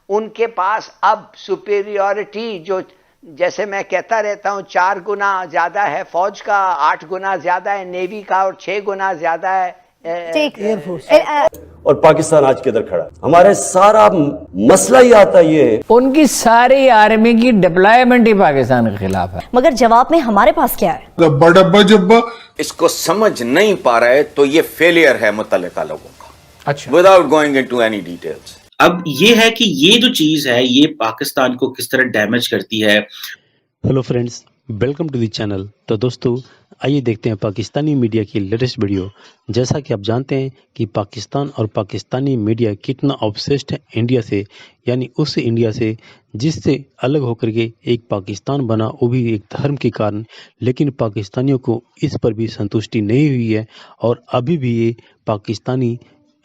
ان کے پاس اب سپیریورٹی جو جیسے میں کہتا رہتا ہوں 4 گنا زیادہ ہے فوج کا، 8 گنا زیادہ ہے نیوی کا اور 6 گنا زیادہ ہے ایئر فورس۔ اور پاکستان آج کدھر کھڑا؟ ہمارے سارا مسئلہ ہی آتا یہ ہے ان کی ساری آرمی کی ڈپلائمنٹ ہی پاکستان کے خلاف ہے، مگر جواب میں ہمارے پاس کیا ہے؟ ڈبا جبا اس کو سمجھ نہیں پا رہے تو یہ فیلئر ہے متعلقہ لوگوں کا، اچھا without going into any details. اب یہ ہے کہ یہ جو چیز ہے یہ پاکستان کو کس طرح ڈیمیج کرتی ہے۔ Hello friends, welcome to the channel. تو دوستو آئیے دیکھتے ہیں پاکستانی میڈیا کی لیٹسٹ ویڈیو۔ جیسا کہ آپ جانتے ہیں کہ پاکستان اور پاکستانی میڈیا کتنا آبسیسڈ ہے انڈیا سے، یعنی اس انڈیا سے جس سے الگ ہو کر کے ایک پاکستان بنا، وہ بھی ایک دھرم کے کارن۔ لیکن پاکستانیوں کو اس پر بھی سنتوشٹی نہیں ہوئی ہے، اور ابھی بھی یہ پاکستانی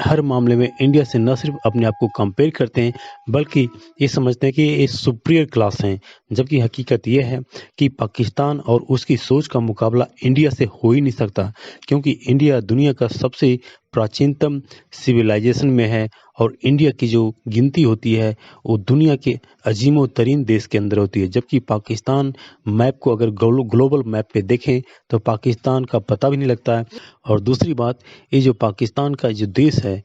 ہر معاملے میں انڈیا سے نہ صرف اپنے آپ کو کمپیئر کرتے ہیں بلکہ یہ سمجھتے ہیں کہ یہ سپریئر کلاس ہیں، جبکہ حقیقت یہ ہے کہ پاکستان اور اس کی سوچ کا مقابلہ انڈیا سے ہو ہی نہیں سکتا، کیونکہ انڈیا دنیا کا سب سے پراچینتم سویلائزیشن میں ہے، اور انڈیا کی جو گنتی ہوتی ہے وہ دنیا کے عظیم و ترین دیش کے اندر ہوتی ہے، جبکہ پاکستان میپ کو اگر گلوبل میپ پہ دیکھیں تو پاکستان کا پتہ بھی نہیں لگتا ہے۔ اور دوسری بات، یہ جو پاکستان کا جو دیش ہے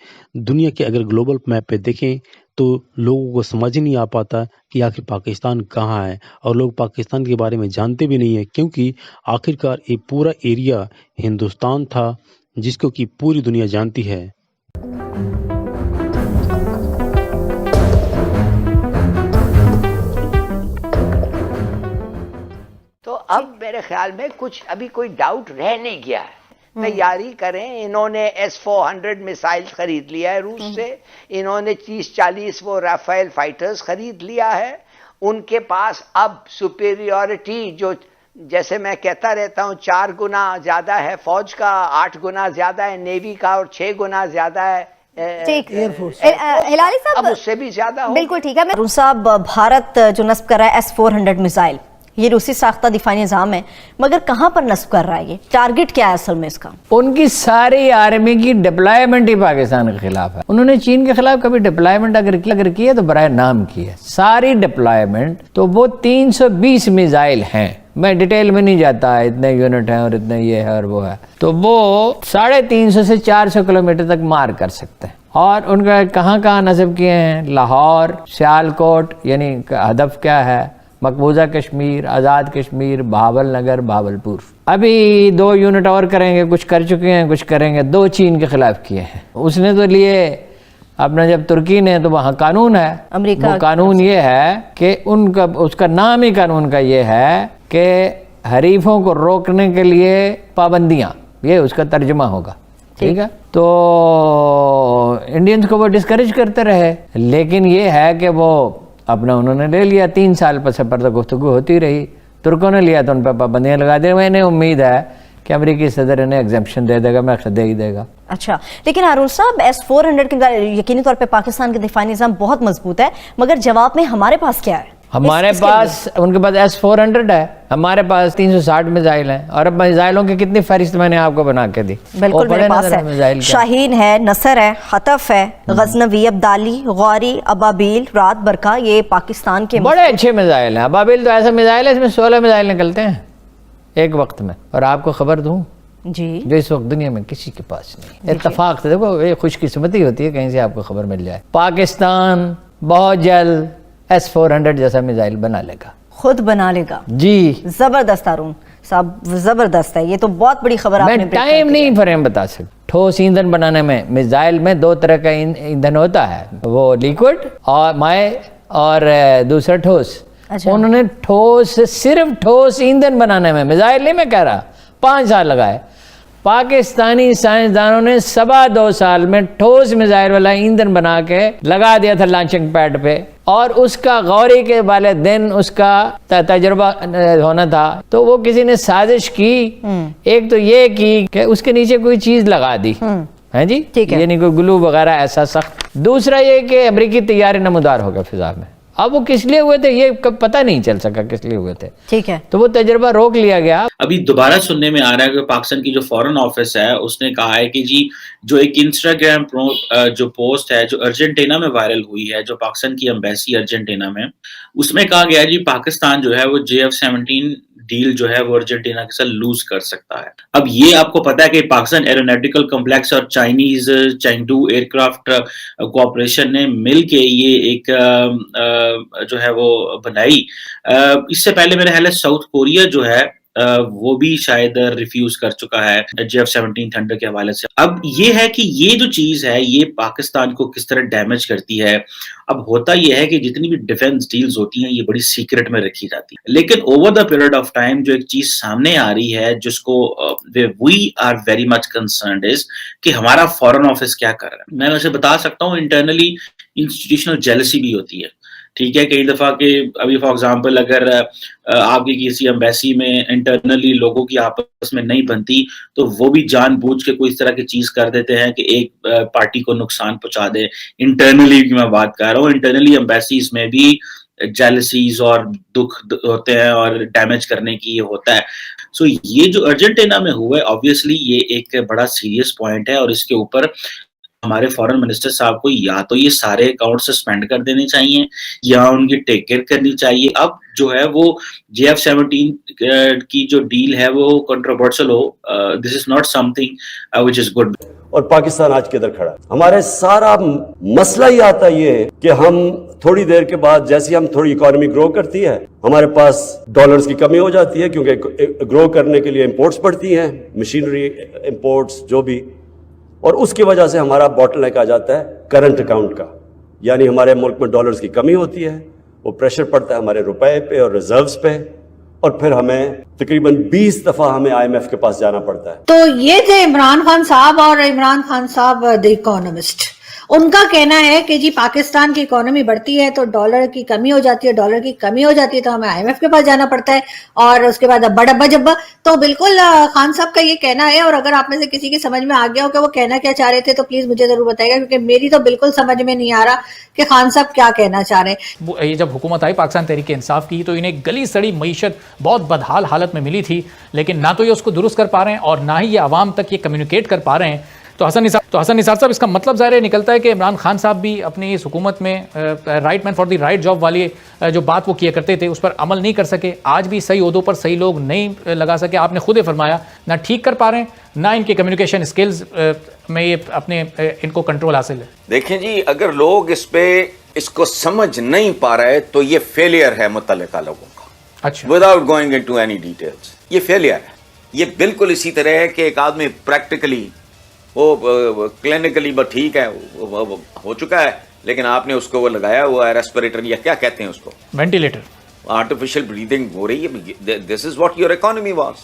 دنیا کے اگر گلوبل میپ پہ دیکھیں تو لوگوں کو سمجھ نہیں آ پاتا کہ آخر پاکستان کہاں ہے، اور لوگ پاکستان کے بارے میں جانتے بھی نہیں ہیں، کیونکہ آخرکار یہ پورا ایریا ہندوستان تھا جس کو کہ پوری دنیا جانتی ہے۔ تو اب میرے خیال میں کچھ ابھی کوئی ڈاؤٹ رہ نہیں گیا ہے۔ تیاری کریں، انہوں نے S-400 میسائل خرید لیا ہے روس سے، انہوں نے 30-40 وہ رافیل فائٹرز خرید لیا ہے، ان کے پاس اب سپیریورٹی جو جیسے میں کہتا رہتا ہوں 4 گنا زیادہ ہے فوج کا، 8 گنا زیادہ ہے نیوی کا اور 6 گنا زیادہ ہے ایئر فورس۔ ہلالی صاحب اب اس سے بھی زیادہ ہو۔ بالکل ٹھیک ہے۔ ارون صاحب، بھارت جو نصب کر رہا ہے S-400 میسائل، یہ روسی ساختہ دفاعی نظام ہے، مگر کہاں پر نصب کر رہا ہے؟ یہ ٹارگٹ کیا ہے اصل میں اس کا؟ ان کی ساری آرمی کی ڈپلائمنٹ ہی پاکستان کے خلاف ہے۔ انہوں نے چین کے خلاف کبھی ڈپلائمنٹ اگر کی ہے تو برائے نام کی ہے، ساری ڈپلائمنٹ تو وہ 320 میزائل ہیں، میں ڈیٹیل میں نہیں جاتا، اتنے یونٹ ہیں اور اتنے یہ ہے اور وہ ہے، تو وہ 350 سے 400 کلومیٹر تک مار کر سکتے ہیں۔ اور ان کا کہاں کہاں نصب کیے ہیں؟ لاہور، سیالکوٹ، یعنی ہدف کیا ہے؟ مقبوضہ کشمیر، آزاد کشمیر، بہاول نگر، بہاولپور۔ ابھی 2 یونٹ اور کریں گے، کچھ کر چکے ہیں، کچھ کریں گے۔ 2 چین کے خلاف کیے ہیں، اس نے تو لیے اپنا، جب ترکی نے تو وہاں قانون ہے، امریکہ وہ قانون یہ ہے کہ ان کا اس کا نام ہی قانون کا یہ ہے کہ حریفوں کو روکنے کے لیے پابندیاں، یہ اس کا ترجمہ ہوگا، ٹھیک ہے؟ تو انڈینز کو وہ ڈسکریج کرتے رہے، لیکن یہ ہے کہ وہ اپنا انہوں نے لے لیا، 3 سال پر گفتگو ہوتی رہی، ترکوں نے لیا تو ان پہ پابندیاں لگا دی۔ میں نے امید ہے کہ امریکی صدر انہیں ایگزمپشن دے دے گا، میں دے ہی دے گا۔ اچھا، لیکن ارون صاحب S-400 کے یقینی طور پہ پاکستان کے دفاعی نظام بہت مضبوط ہے، مگر جواب میں ہمارے پاس کیا ہے؟ ہمارے پاس، ان کے پاس S-400 ہے، ہمارے پاس 360 میزائل ہیں، اور اب میزائلوں کی کتنی فہرست میں نے آپ کو بنا کے دی۔ بالکل میرے پاس ہے، شاہین ہے، نصر ہے، خطف ہے، غزنوی، ابدالی، غوری، ابابیل، رات برقہ، یہ پاکستان کے بڑے اچھے میزائل ہیں۔ ابابیل تو ایسا میزائل ہے اس میں 16 میزائل نکلتے ہیں ایک وقت میں، اور آپ کو خبر دوں جی جو اس وقت دنیا میں کسی کے پاس نہیں۔ اتفاق سے دیکھو، یہ خوش قسمتی ہوتی ہے کہیں سے آپ کو خبر مل جائے۔ پاکستان بہت جلد S-400 جیسا میزائل بنا لے گا، خود بنا لے گا۔ جی زبردست ارون صاحب، زبردست ہے، یہ تو بہت بڑی خبر آپ نے۔ میں ٹائم نہیں فریم بتا سکتا۔ ٹھوس ایندھن بنانے میں میزائل میں 2 طرح کا ایندھن ہوتا ہے، وہ لیکوڈ اور مائع، اور دوسرا ٹھوس۔ انہوں نے صرف ٹھوس ایندھن بنانے میں، میزائل نہیں میں کہہ رہا، 5 سال لگائے۔ پاکستانی سائنسدانوں نے 2.25 سال میں ٹھوس میزائل والا ایندھن بنا کے لگا دیا تھا لانچنگ پیڈ پہ، اور اس کا غوری کے والے دن اس کا تجربہ ہونا تھا، تو وہ کسی نے سازش کی، ایک تو یہ کی کہ اس کے نیچے کوئی چیز لگا دی ہے جی، یعنی کوئی گلو وغیرہ ایسا سخت۔ دوسرا یہ کہ امریکی طیارے نمودار ہو گئے فضا میں، اب وہ کس لیے ہوئے تھے یہ پتہ نہیں چل سکا کس لیے ہوئے تھے، ٹھیک ہے، تو وہ تجربہ روک لیا گیا۔ ابھی دوبارہ سننے میں آ رہا ہے کہ پاکستان کی جو فورن آفس ہے اس نے کہا ہے کہ جی جو ایک انسٹاگرام جو پوسٹ ہے جو ارجنٹینا میں وائرل ہوئی ہے, جو پاکستان کی ایمبیسی ارجنٹینا میں, اس میں کہا گیا جی پاکستان جو ہے وہ JF-17 ڈیل جو ہے وہ ارجنٹینا کے ساتھ لوز کر سکتا ہے. اب یہ آپ کو پتا ہے کہ پاکستان ایروناٹیکل کمپلیکس اور Chinese Chengdu aircraft cooperation نے مل کے یہ ایک جو ہے وہ بنائی. اس سے پہلے میرے خیال ہے ساؤتھ کوریا جو ہے وہ بھی شاید ریفیوز کر چکا ہے JF-17 تھنڈر کے حوالے سے. اب یہ ہے کہ یہ جو چیز ہے یہ پاکستان کو کس طرح ڈیمیج کرتی ہے. اب ہوتا یہ ہے کہ جتنی بھی ڈیفنس ڈیلز ہوتی ہیں یہ بڑی سیکرٹ میں رکھی جاتی ہے, لیکن over the period of time جو ایک چیز سامنے آ رہی ہے جس کو we are very much concerned is کہ ہمارا فارن آفس کیا کر رہا ہے. میں ویسے بتا سکتا ہوں انٹرنلی انسٹیٹیوشنل جیلسی بھی ہوتی ہے, ٹھیک ہے. کئی دفعہ کہ ابھی فار ایگزامپل اگر آپ کی کسی ایمبیسی میں انٹرنلی لوگوں کی آپس میں نہیں بنتی تو وہ بھی جان بوجھ کے کوئی اس طرح کی چیز کر دیتے ہیں کہ ایک پارٹی کو نقصان پہنچا دے. انٹرنلی کی میں بات کر رہا ہوں, انٹرنلی ایمبیسیز میں بھی جیلسیز اور دکھ ہوتے ہیں اور ڈیمیج کرنے کی یہ ہوتا ہے. سو یہ جو ارجنٹینا میں ہوا ہے آبویسلی یہ ایک بڑا سیریس پوائنٹ ہے, اور اس کے اوپر ہمارے فارن منسٹر صاحب کو یا تو یہ سارے اکاؤنٹ سسپینڈ کر دینے چاہیے یا ان کی ٹیک کیئر کرنی چاہیے. اب جو ہے وہ JF-17 کی جو ڈیل ہے وہ controversial who, this is not some thing which is good. اور پاکستان آج کدھر کھڑا ہے. ہمارے سارا مسئلہ ہی آتا یہ ہے کہ ہم تھوڑی دیر کے بعد جیسے ہم تھوڑی اکانومی گرو کرتی ہے ہمارے پاس ڈالرز کی کمی ہو جاتی ہے, کیونکہ گرو کرنے کے لیے امپورٹس پڑتی ہیں, مشینری امپورٹس جو بھی, اور اس کی وجہ سے ہمارا باٹل نیک آ جاتا ہے کرنٹ اکاؤنٹ کا, یعنی ہمارے ملک میں ڈالرز کی کمی ہوتی ہے, وہ پریشر پڑتا ہے ہمارے روپے پہ اور ریزروز پہ, اور پھر ہمیں تقریباً 20 دفعہ ہمیں IMF کے پاس جانا پڑتا ہے. تو یہ تھے عمران خان صاحب, اور عمران خان صاحب دی اکانومسٹ. ان کا کہنا ہے کہ جی پاکستان کی اکانومی بڑھتی ہے تو ڈالر کی کمی ہو جاتی ہے, ڈالر کی کمی ہو جاتی ہے تو ہمیں IMF کے پاس جانا پڑتا ہے, اور اس کے بعد ابا ڈبا جبا. تو بالکل خان صاحب کا یہ کہنا ہے, اور اگر آپ میں سے کسی کی سمجھ میں آ گیا ہو کہ وہ کہنا کیا چاہ رہے تھے تو پلیز مجھے ضرور بتائیے گا, کیونکہ میری تو بالکل سمجھ میں نہیں آ رہا کہ خان صاحب کیا کہنا چاہ رہے ہیں. یہ جب حکومت آئی پاکستان تحریک انصاف کی تو انہیں گلی سڑی معیشت بہت بدحال حالت میں ملی تھی, لیکن نہ تو یہ اس کو درست کر پا رہے ہیں اور نہ ہی یہ عوام تک یہ کمیونیکیٹ کر پا رہے ہیں. تو حسن نثار صاحب, اس کا مطلب ظاہر نکلتا ہے کہ عمران خان صاحب بھی اپنی اس حکومت میں right man for the right job والی جو بات وہ کیا کرتے تھے اس پر عمل نہیں کر سکے, آج بھی صحیح عہدوں پر صحیح لوگ نہیں لگا سکے. آپ نے خود فرمایا نہ ٹھیک کر پا رہے ہیں نہ ان کے کمیونیکیشن اسکلز میں یہ اپنے ان کو کنٹرول حاصل ہے. دیکھیں جی, اگر لوگ اس کو سمجھ نہیں پا رہے تو یہ فیلئر ہے متعلقہ لوگوں کا. اچھا, without going into any details, یہ فیلئر ہے. یہ بالکل اسی طرح ہے کہ ایک آدمی پریکٹیکلی وہ کلینکلی بس ٹھیک ہے ہو چکا ہے, لیکن آپ نے اس کو وہ لگایا ہوا ہے ریسپیریٹر یا کیا کہتے ہیں اس کو, وینٹیلیٹر, آرٹیفیشیل بریدنگ ہو رہی ہے. This is what your economy was.